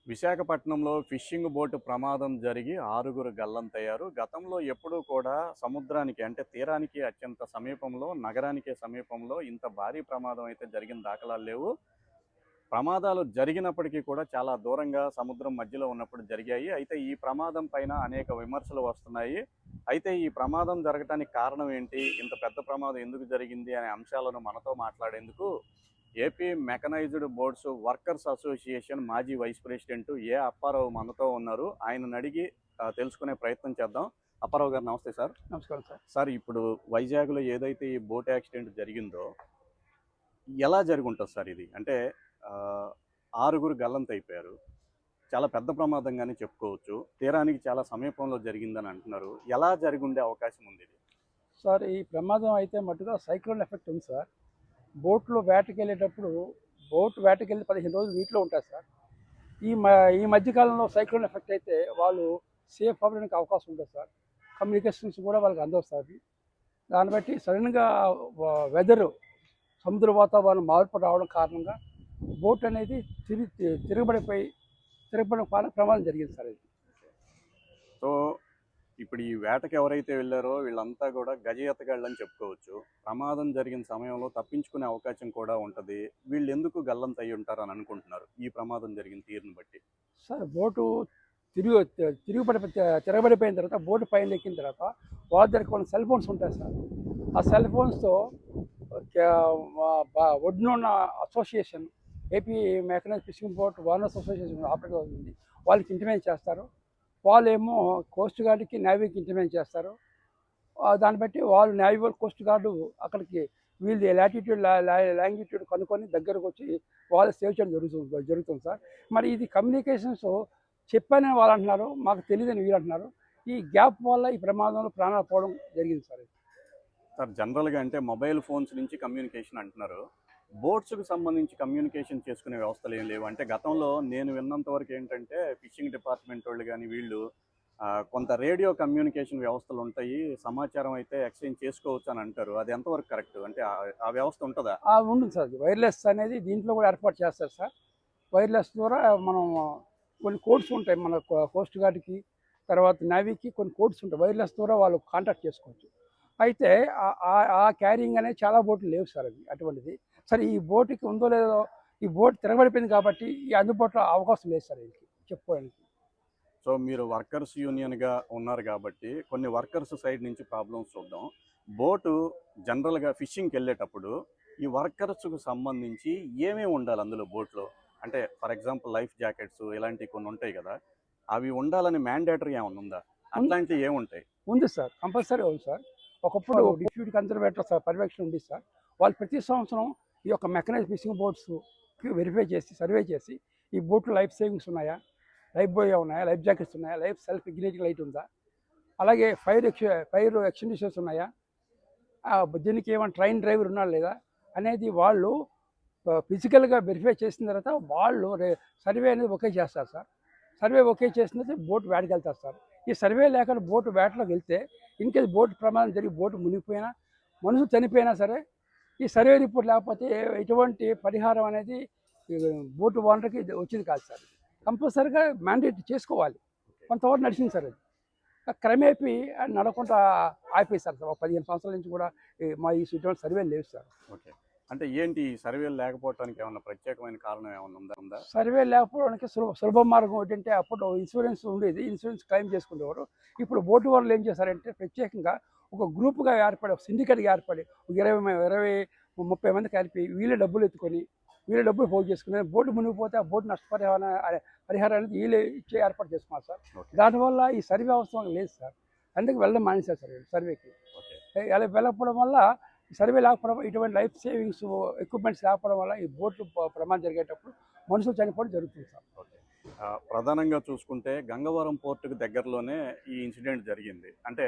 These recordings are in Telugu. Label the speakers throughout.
Speaker 1: విశాఖపట్నంలో ఫిషింగ్ బోటు ప్రమాదం జరిగి ఆరుగురు గల్లంతయ్యారు. గతంలో ఎప్పుడూ కూడా సముద్రానికి అంటే తీరానికి అత్యంత సమీపంలో, నగరానికి సమీపంలో ఇంత భారీ ప్రమాదం అయితే జరిగిన దాఖలాలు లేవు. ప్రమాదాలు జరిగినప్పటికీ కూడా చాలా దూరంగా సముద్రం మధ్యలో ఉన్నప్పుడు జరిగాయి. అయితే ఈ ప్రమాదం పైన అనేక విమర్శలు వస్తున్నాయి. అయితే ఈ ప్రమాదం జరగటానికి కారణం ఏంటి? ఇంత పెద్ద ప్రమాదం ఎందుకు జరిగింది? అనే అంశాలను మనతో మాట్లాడేందుకు AP mechanised boats workers association మాజీ వైస్ ప్రెసిడెంట్ ఏ అప్పారావు మనతో ఉన్నారు. ఆయనను అడిగి తెలుసుకునే ప్రయత్నం చేద్దాం. అప్పారావు గారు నమస్తే సార్.
Speaker 2: నమస్కారం సార్.
Speaker 1: సార్, ఇప్పుడు వైజాగ్లో ఏదైతే ఈ బోట్ యాక్సిడెంట్ జరిగిందో ఎలా జరుగుంటుంది సార్ ఇది? అంటే ఆరుగురు గల్లంతైపోయారు. చాలా పెద్ద ప్రమాదంగానే చెప్పుకోవచ్చు. తీరానికి చాలా సమీపంలో జరిగిందని అంటున్నారు. ఎలా జరిగి ఉండే అవకాశం ఉంది ఇది?
Speaker 2: సార్, ఈ ప్రమాదం అయితే మట్టుగా సైక్లోన్ ఎఫెక్ట్ ఉంది సార్. బోట్లో వేటకెళ్ళేటప్పుడు బోట్ వేటకెళ్ళి 15 రోజులు నీటిలో ఉంటారు సార్. ఈ మధ్యకాలంలో సైక్లోన్ ఎఫెక్ట్ అయితే వాళ్ళు సేఫ్ అవ్వడానికి అవకాశం ఉంటుంది సార్. కమ్యూనికేషన్స్ కూడా వాళ్ళకి అందవు సార్. దాన్ని బట్టి సడన్గా వెదరు సముద్ర వాతావరణం మార్పు రావడం కారణంగా బోట్ అనేది తిరగబడిన ప్రమాదం జరిగింది సార్. ఇది
Speaker 1: సో ఇప్పుడు ఈ వేటకి ఎవరైతే వెళ్ళారో వీళ్ళంతా కూడా గజ ఎత్తగాళ్ళని చెప్పుకోవచ్చు. ప్రమాదం జరిగిన సమయంలో తప్పించుకునే అవకాశం కూడా ఉంటుంది. వీళ్ళు ఎందుకు గల్లంత అయి ఉంటారు అని అనుకుంటున్నారు ఈ ప్రమాదం జరిగిన తీరుని బట్టి?
Speaker 2: సార్, బోటు తిరగబడిపోయిన తర్వాత బోటు పైన ఎక్కిన తర్వాత వాళ్ళ దగ్గర కొన్ని సెల్ ఫోన్స్ ఉంటాయి సార్. ఆ సెల్ ఫోన్స్తో ఒడ్డునున్న association, AP mechanized fishing boat owners association operate అవుతుంది, వాళ్ళకి ఇంటిమేట్ చేస్తారు. వాళ్ళేమో కోస్ట్ గార్డుకి, నేవీకి ఇంటిమేట్ చేస్తారు. దాన్ని బట్టి వాళ్ళు నేవీ వాళ్ళు కోస్ట్ గార్డు అక్కడికి వీళ్ళది లాటిట్యూడ్ లాంగిట్యూడ్ కనుక్కొని దగ్గరకు వచ్చి వాళ్ళు సేవ్ చేయడం జరుగుతుంది సార్. మరి ఇది కమ్యూనికేషన్స్ చెప్పానని వాళ్ళు అంటున్నారు, మాకు తెలియదని వీళ్ళు అంటున్నారు. ఈ గ్యాప్ వల్ల ఈ ప్రమాదంలో ప్రాణాలు పోవడం జరిగింది సార్.
Speaker 1: సార్, జనరల్గా అంటే మొబైల్ ఫోన్స్ నుంచి కమ్యూనికేషన్ అంటున్నారు. బోట్స్కి సంబంధించి కమ్యూనికేషన్ చేసుకునే వ్యవస్థలు ఏం లేవు. అంటే గతంలో నేను విన్నంత వరకు ఏంటంటే ఫిషింగ్ డిపార్ట్మెంట్ వాళ్ళు కానీ వీళ్ళు కొంత రేడియో కమ్యూనికేషన్ వ్యవస్థలు ఉంటాయి, సమాచారం అయితే ఎక్స్చేంజ్ చేసుకోవచ్చు అని అంటారు. అది ఎంతవరకు కరెక్ట్? అంటే ఆ వ్యవస్థ ఉంటుందా?
Speaker 2: ఉంటుంది సార్. వైర్లెస్ అనేది దీంట్లో కూడా ఏర్పాటు చేస్తారు సార్. వైర్లెస్ ద్వారా మనం కొన్ని కోడ్స్ ఉంటాయి, మన కోస్ట్ గార్డ్కి తర్వాత నేవీకి కొన్ని కోడ్స్ ఉంటాయి. వైర్లెస్ ద్వారా వాళ్ళు కాంటాక్ట్ చేసుకోవచ్చు. అయితే ఆ క్యారింగ్ అనేది చాలా బోట్లు లేవు సార్. అది అటువంటిది. సరే, ఈ బోటుకి ఉందో లేదో, ఈ బోట్ తిరగబడిపోయింది కాబట్టి ఈ అందుబాటులో అవకాశం లేదు సార్ వీళ్ళకి చెప్పుకోవడానికి.
Speaker 1: సో మీరు వర్కర్స్ యూనియన్గా ఉన్నారు కాబట్టి కొన్ని వర్కర్స్ సైడ్ నుంచి ప్రాబ్లమ్స్ చూద్దాం. బోటు జనరల్గా ఫిషింగ్కి వెళ్ళేటప్పుడు ఈ వర్కర్స్కు సంబంధించి ఏమేమి ఉండాలి అందులో బోట్లో? అంటే ఫర్ ఎగ్జాంపుల్ లైఫ్ జాకెట్స్ ఇలాంటివి కొన్ని ఉంటాయి కదా, అవి ఉండాలని మ్యాండేటరీ ఏమైనా ఉందా? అట్లాంటివి ఏముంటాయి?
Speaker 2: ఉంది సార్, కంపల్సరీ ఉంది సార్. ఒకప్పుడు డిప్యూటీ కన్జర్వేటర్ సార్ పర్యవేక్షణ ఉంది సార్. వాళ్ళు ప్రతి సంవత్సరం ఈ యొక్క మెకనైజ్డ్ ఫిషింగ్ బోట్స్కి వెరిఫై చేసి, సర్వే చేసి, ఈ బోట్లు లైఫ్ సేవింగ్స్ ఉన్నాయా, లైఫ్ బాయ్ ఉన్నాయా, లైఫ్ జాకెట్స్ ఉన్నాయా, లైఫ్ సెల్ఫ్ ఇగ్నైటింగ్ లైట్ ఉందా, అలాగే ఫైర్ ఎక్స్టింగ్విషర్స్ ఉన్నాయా, దీనికి ఏమైనా ట్రైన్ డ్రైవర్ ఉన్నాడా లేదా అనేది వాళ్ళు ఫిజికల్గా వెరిఫై చేసిన తర్వాత వాళ్ళు సర్వే అనేది ఓకే చేస్తారు సార్. సర్వే ఓకే చేసిన తర్వాత బోట్ వేటకి వెళ్తారు సార్. ఈ సర్వే లేకుండా బోటు వేటలోకి వెళ్తే ఇన్కేస్ బోటు ప్రమాదం జరిగి బోటు మునిగిపోయినా, మనుషులు చనిపోయినా సరే, ఈ సర్వే రిపోర్ట్ లేకపోతే ఎటువంటి పరిహారం అనేది బోటు ఓనర్కి వచ్చేది కాదు సార్. కంపల్సరీగా మ్యాండేట్ చేసుకోవాలి. కొంతవరకు నడిచింది సార్. అది క్రమేపీ నడకుండా ఆపేశారు సార్. 15 సంవత్సరాల నుంచి కూడా మా ఈ ఇటువంటి సర్వేలు లేవు సార్.
Speaker 1: ఓకే, అంటే ఏంటి సర్వేలు లేకపోవడానికి ఏమన్నా ప్రత్యేకమైన కారణం ఏమన్నా ఉందా?
Speaker 2: సర్వే లేకపోవడానికి సులభ మార్గం ఏంటంటే, అప్పుడు ఇన్సూరెన్స్ ఉండేది, ఇన్సూరెన్స్ క్లెయిమ్ చేసుకునేవారు. ఇప్పుడు బోటు వాళ్ళు ఏం చేశారంటే ప్రత్యేకంగా ఒక గ్రూప్గా ఏర్పడి, ఒక సిండికేట్గా ఏర్పడి 20-30 మంది కలిపి వీళ్ళే డబ్బులు ఎత్తుకొని వీళ్ళే డబ్బులు పోగు చేసుకుని బోటు మునిగిపోతే ఆ బోటు పరిహారం అనేది వీళ్ళే ఇచ్చే ఏర్పాటు చేసుకున్నారు సార్. దానివల్ల ఈ సర్వే అవసరం లేదు సార్. అందుకే వెళ్ళడం మానేశారు సార్ సర్వేకి. అలా వెళ్ళకపోవడం వల్ల, సర్వే లేకపోవడం, ఇటువంటి లైఫ్ సేవింగ్స్ ఎక్విప్మెంట్స్ లేకపోవడం వల్ల ఈ బోట్లు ప్రమాదం జరిగేటప్పుడు మనుషులు చనిపోవడం జరుగుతుంది సార్.
Speaker 1: ప్రధానంగా చూసుకుంటే గంగవరం పోర్టుకు దగ్గరలోనే ఈ ఇన్సిడెంట్ జరిగింది. అంటే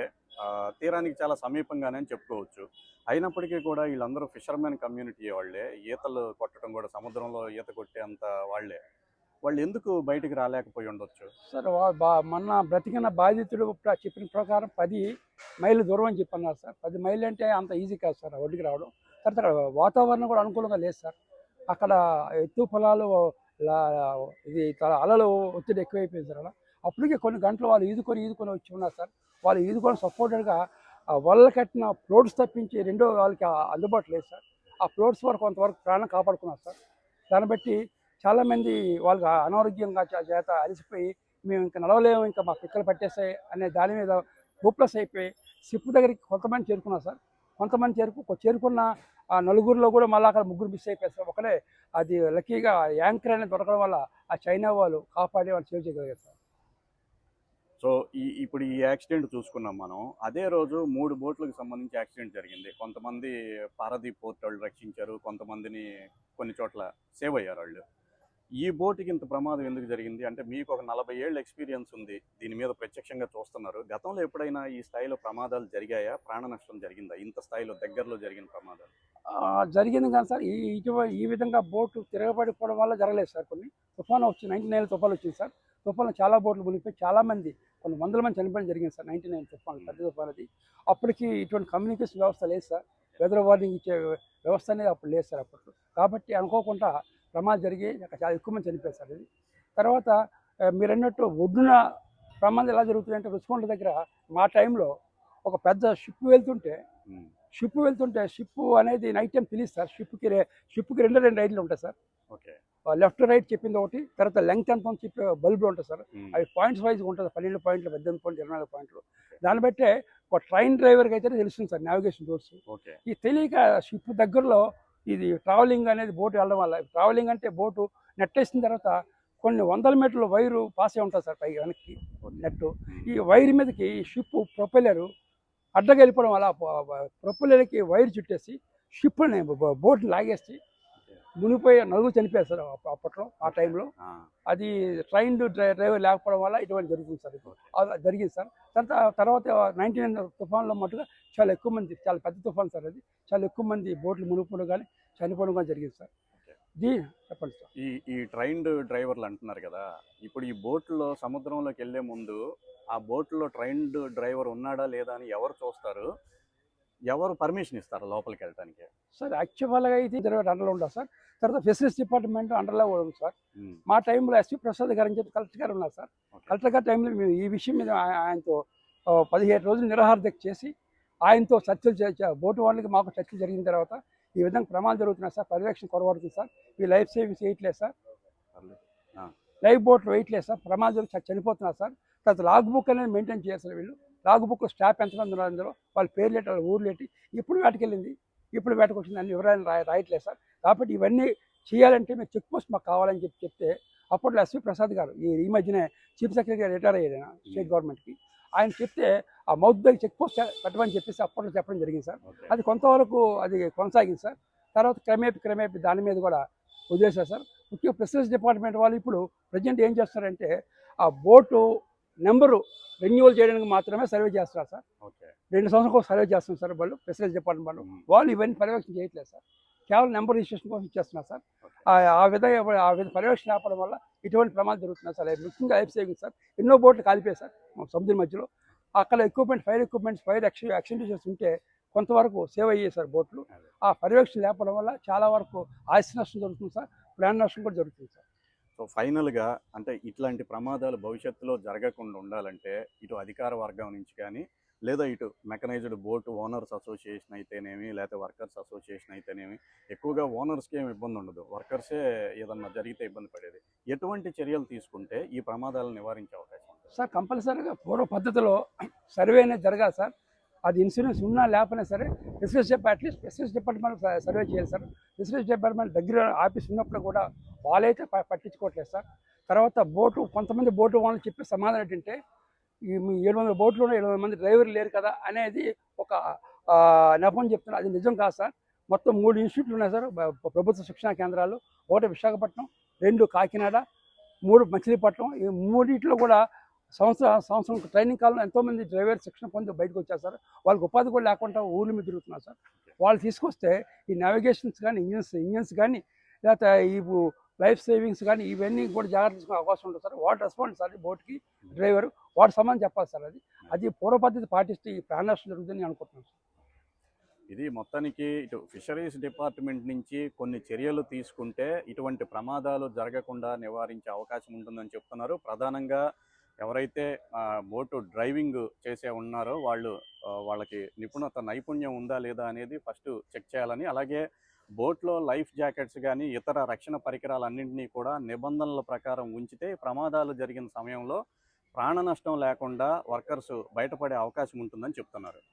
Speaker 1: తీరానికి చాలా సమీపంగానే అని చెప్పుకోవచ్చు. అయినప్పటికీ కూడా వీళ్ళందరూ ఫిషర్మెన్ కమ్యూనిటీ వాళ్ళే, ఈతలు కొట్టడం కూడా సముద్రంలో ఈత కొట్టేంత వాళ్ళే. వాళ్ళు ఎందుకు బయటికి రాలేకపోయి ఉండొచ్చు
Speaker 2: సార్? మొన్న బ్రతికిన బాధితుడు చెప్పిన ప్రకారం 10 మైళ్ళు దూరం అని చెప్పన్నారు సార్. 10 మైళ్ళు అంటే అంత ఈజీ కాదు సార్ ఒడ్డుకి రావడం. తర్వాత వాతావరణం కూడా అనుకూలంగా లేదు సార్. అక్కడ ఎత్తు పొలాలు ఇది అలలు ఒత్తిడి ఎక్కువైపోయింది సార్. అలా అప్పటికే కొన్ని గంటలు వాళ్ళు ఈదుకొని వచ్చి ఉన్నారు సార్. వాళ్ళు ఈదుకొని సపోర్టెడ్గా వలలు కట్టిన ఫ్లోట్స్ తప్పించి రెండో వాళ్ళకి అందుబాటులో లేదు సార్. ఆ ఫ్లోట్స్ వరకు కొంతవరకు ప్రాణం కాపాడుకున్నారు సార్. దాన్ని బట్టి చాలామంది వాళ్ళకి అనారోగ్యంగా చేత అలసిపోయి మేము ఇంకా నడవలేము, ఇంకా మా పిక్కలు పట్టేస్తాయి అనే దాని మీద హోప్లెస్ అయిపోయి షిప్ దగ్గరికి కొంతమంది చేరుకున్నారు సార్. కొంతమంది చేరుకున్న ఆ నలుగురిలో కూడా మళ్ళీ అక్కడ ముగ్గురు మిస్ అయిపోయారు సార్. ఒకడే అది లక్కీగా యాంకర్ అనేది దొరకడం వల్ల ఆ చైనా వాళ్ళు కాపాడి వాళ్ళు సేవ్ చేయగలిగారు సార్.
Speaker 1: సో ఇప్పుడు ఈ యాక్సిడెంట్ చూసుకున్నాం మనం. అదే రోజు 3 బోట్లకు సంబంధించి యాక్సిడెంట్ జరిగింది. కొంతమంది పారాదీప్ పోర్ట్ వాళ్ళు రక్షించారు, కొంతమందిని కొన్ని చోట్ల సేవ్ అయ్యారు వాళ్ళు. ఈ బోటుకి ఇంత ప్రమాదం ఎందుకు జరిగింది అంటే, మీకు ఒక 40 ఏళ్ళ ఎక్స్పీరియన్స్ ఉంది, దీని మీద ప్రత్యక్షంగా చూస్తున్నారు. గతంలో ఎప్పుడైనా ఈ స్థాయిలో ప్రమాదాలు జరిగాయా? ప్రాణ నష్టం జరిగిందా ఇంత స్థాయిలో దగ్గరలో జరిగిన ప్రమాదాలు?
Speaker 2: జరిగింది కానీ సార్, ఈ విధంగా బోటు తిరగబడిపోవడం వల్ల జరగలేదు సార్. కొన్ని తుఫాను వచ్చి 99 తుఫాను వచ్చింది సార్. తుఫాను చాలా బోట్లు మునిగిపోయి చాలామంది కొన్ని వందల మంది చనిపోవడం జరిగింది సార్. 99 తుఫాను పెద్ద తుఫాను అది. అప్పటికి ఇటువంటి కమ్యూనికేషన్ వ్యవస్థ లేదు సార్. వెదర్ వార్నింగ్ ఇచ్చే వ్యవస్థ అనేది అప్పుడు లేదు సార్ అప్పట్లో. కాబట్టి అనుకోకుండా ప్రమాదం జరిగి చాలా ఎక్కువ మంది చనిపోయారు సార్. ఇది తర్వాత మీరు అన్నట్టు ఒడ్డున ప్రమాదం ఎలా జరుగుతుందంటే, రుచికొండ దగ్గర మా టైంలో ఒక పెద్ద షిప్ వెళ్తుంటే షిప్ అనేది నైట్ టైం తెలియదు సార్. షిప్కి రెండు రైడ్లు ఉంటాయి సార్.
Speaker 1: ఓకే.
Speaker 2: లెఫ్ట్ రైట్ చెప్పింది ఒకటి, తర్వాత లెంగ్త్ ఎంత అని చెప్పి బల్బులు ఉంటాయి సార్. అవి పాయింట్స్ వైజ్గా ఉంటుంది, 12 పాయింట్లు, 18 పాయింట్లు, 24 పాయింట్లు. దాన్ని బట్టే ఒక ట్రైన్ డ్రైవర్కి అయితే తెలుస్తుంది సార్ నావిగేషన్ రూట్స్. ఈ తెలియక షిప్ దగ్గరలో ఇది ట్రావెలింగ్ అనేది బోటు వెళ్ళడం వల్ల, ట్రావెలింగ్ అంటే బోటు నెట్టేసిన తర్వాత కొన్ని వందల మీటర్ల వైరు పాస్ అయి ఉంటుంది సార్ పైకి వెనక్కి నెట్టు. ఈ వైర్ మీదకి షిప్ ప్రొపెల్లరు అడ్డగా వెళ్ళిపోవడం వల్ల ప్రొపెల్లర్కి వైర్ చుట్టేసి షిప్ని బోట్ని లాగేసి మునిగిపోయి నలుగురు చనిపోయారు సార్ అప్పట్లో ఆ టైంలో. అది ట్రైన్ డ్రైవర్ లేకపోవడం వల్ల ఇటువంటి జరుగుతుంది సార్. అది జరిగింది సార్. తర్వాత 99 తుఫాన్లో మట్టుగా చాలా ఎక్కువ మంది, చాలా పెద్ద తుఫాన్ సార్ అది, చాలా ఎక్కువ మంది బోట్లు మునిగిపోవడం కానీ చనిపోవడం కానీ జరిగింది సార్. చెప్పండి సార్.
Speaker 1: ఈ ట్రైన్డ్ డ్రైవర్లు అంటున్నారు కదా, ఇప్పుడు ఈ బోట్లో సముద్రంలోకి వెళ్ళే ముందు ఆ బోట్లో ట్రైన్డ్ డ్రైవర్ ఉన్నాడా లేదా అని ఎవరు చూస్తారు? ఎవరు పర్మిషన్ ఇస్తారు లోపలికి వెళ్ళడానికి?
Speaker 2: సార్ యాక్చువల్గా అయితే 20 అండర్లో ఉండాలి సార్. తర్వాత ఫిషరీస్ డిపార్ట్మెంట్ అండర్లో కూడా ఉంది సార్. మా టైంలో ఎస్పీ ప్రసాద్ గారు అని చెప్పి కలెక్టర్ గారు ఉన్నారు సార్. కలెక్టర్ గారి టైంలో మేము ఈ విషయం మీద ఆయనతో 17 రోజులు నిరాహార దీక్ష చేసి ఆయనతో చర్చలు బోటు వాళ్ళకి మాకు చర్చలు జరిగిన తర్వాత ఈ విధంగా ప్రమాదం జరుగుతున్నాయి సార్, పర్యవేక్షణ కొరబడుతుంది సార్, ఈ లైఫ్ సేవింగ్స్ వేయట్లేదు సార్, లైఫ్ బోట్లు వేయట్లేదు సార్, ప్రమాదం చనిపోతున్నారు సార్. తర్వాత లాగ్ బుక్ అనేది మెయింటైన్ చేయాలి సార్. వీళ్ళు లాగ్ బుక్ స్టాఫ్ ఎంతమంది ఉన్నారు అందులో, వాళ్ళ పేర్లు ఏంటి, వాళ్ళ ఊర్లు ఏంటి, ఇప్పుడు వేటకి వెళ్ళింది, ఇప్పుడు వేటకు వచ్చింది అన్ని వివరాలు రాయట్లేదు సార్. కాబట్టి ఇవన్నీ చేయాలంటే మీరు చెక్ పోస్ట్ మాకు కావాలని చెప్తే అప్పట్లో ఎస్వి ప్రసాద్ గారు ఈ మధ్యనే చీఫ్ సెక్రటరీ రిటైర్ అయ్యారు స్టేట్ గవర్నమెంట్కి, ఆయన చెప్తే ఆ మౌత్ దగ్గర చెక్ పోస్ట్ పెట్టమని చెప్పేసి అప్పట్లో చెప్పడం జరిగింది సార్. అది కొంతవరకు అది కొనసాగింది సార్. తర్వాత క్రమేపీ దాని మీద కూడా వదిలేశారు సార్. ముఖ్యంగా ఫిషరీస్ డిపార్ట్మెంట్ వాళ్ళు ఇప్పుడు ప్రజెంట్ ఏం చేస్తారంటే ఆ బోటు నెంబరు రెన్యువల్ చేయడానికి మాత్రమే సర్వే చేస్తారు సార్. 2 సంవత్సరాలకు సర్వే చేస్తున్నారు సార్ వాళ్ళు ఫిషరీస్ డిపార్ట్మెంట్ వాళ్ళు ఇవన్నీ పర్యవేక్షణ చేయట్లేదు సార్. కేవలం నెంబర్ రిజిస్ట్రేషన్ కోసం ఇచ్చేస్తున్నారు సార్. ఆ విధంగా పర్యవేక్షణ లేకపోవడం వల్ల ఇటువంటి ప్రమాదాలు జరుగుతున్నాయి సార్. ముఖ్యంగా లైఫ్ సేవింగ్ సార్. ఎన్నో బోట్లు కాలిపోయాయి సార్ సముద్రం మధ్యలో. అక్కడ ఫైర్ ఎక్విప్మెంట్స్ యాక్సిడెంట్స్ ఉంటే కొంతవరకు సేవ్ అయ్యాయి సార్ బోట్లు. ఆ పర్యవేక్షణ లేకపోవడం వల్ల చాలా వరకు ఆస్తి నష్టం జరుగుతుంది సార్, ప్రాణ నష్టం కూడా జరుగుతుంది సార్.
Speaker 1: సో ఫైనల్గా అంటే ఇట్లాంటి ప్రమాదాలు భవిష్యత్తులో జరగకుండా ఉండాలంటే ఇటు అధికార వర్గం నుంచి కానీ, లేదా ఇటు మెకనైజ్డ్ బోట్ ఓనర్స్ అసోసియేషన్ అయితేనేమి, లేకపోతే వర్కర్స్ అసోసియేషన్ అయితేనేమి, ఎక్కువగా ఓనర్స్కి ఏమి ఇబ్బంది ఉండదు, వర్కర్సే ఏదన్నా జరిగితే ఇబ్బంది పడేది. ఎటువంటి చర్యలు తీసుకుంటే ఈ ప్రమాదాలను నివారించే అవకాశం ఉంటుంది
Speaker 2: సార్? కంపల్సరీగా పూర్వ పద్ధతిలో సర్వే అనేది జరగాలి సార్. అది ఇన్సూరెన్స్ ఉన్నా లేకపోయినా సరే అట్లీస్ట్ ఫిషరీస్ డిపార్ట్మెంట్ సర్వే చేయాలి సార్. ఫిషరీస్ డిపార్ట్మెంట్ దగ్గర ఆఫీస్ ఉన్నప్పుడు కూడా వాళ్ళైతే పట్టించుకోవట్లేదు సార్. తర్వాత కొంతమంది బోటు వాళ్ళు చెప్పే సమాధానం ఏంటంటే, ఈ 700 బోట్లు ఉన్నాయి, 700 మంది డ్రైవర్లు లేరు కదా అనేది ఒక నెపం చెప్తున్నారు. అది నిజం కాదు సార్. మొత్తం 3 ఇన్స్టిట్యూట్లు ఉన్నాయి సార్, ప్రభుత్వ శిక్షణా కేంద్రాలు. ఒకటి విశాఖపట్నం, 2 కాకినాడ, 3 మచిలీపట్నం. ఈ 3 కూడా సంవత్సరం ట్రైనింగ్ కాలంలో ఎంతోమంది డ్రైవర్ శిక్షణ పొంది బయటకు వచ్చారు సార్. వాళ్ళకి ఉపాధి కూడా లేకుండా ఊర్ల మీద తిరుగుతున్నారు సార్. వాళ్ళు తీసుకొస్తే ఈ నావిగేషన్స్ కానీ, ఇంజన్స్ కానీ, లేకపోతే ఈ లైఫ్ సేవింగ్స్ కానీ ఇవన్నీ కూడా జాగ్రత్త తీసుకునే అవకాశం ఉంటుంది సార్. వాటి రెస్పాన్స్ సార్ బోట్కి డ్రైవరు వాటి సంబంధం చెప్పాలి సార్. అది పూర్వ పద్ధతి పాటిస్తే ఈ ప్రాణ నష్టం జరుగుతుందని అనుకుంటున్నాను సార్.
Speaker 1: ఇది మొత్తానికి ఇటు ఫిషరీస్ డిపార్ట్మెంట్ నుంచి కొన్ని చర్యలు తీసుకుంటే ఇటువంటి ప్రమాదాలు జరగకుండా నివారించే అవకాశం ఉంటుందని చెప్తున్నారు. ప్రధానంగా ఎవరైతే బోటు డ్రైవింగ్ చేసే ఉన్నారో వాళ్ళకి నైపుణ్యం ఉందా లేదా అనేది ఫస్ట్ చెక్ చేయాలని, అలాగే బోట్లో లైఫ్ జాకెట్స్ కానీ ఇతర రక్షణ పరికరాలన్నింటినీ కూడా నిబంధనల ప్రకారం ఉంచితే ప్రమాదాలు జరిగిన సమయంలో ప్రాణ నష్టం లేకుండా వర్కర్స్ బయటపడే అవకాశం ఉంటుందని చెప్తున్నారు.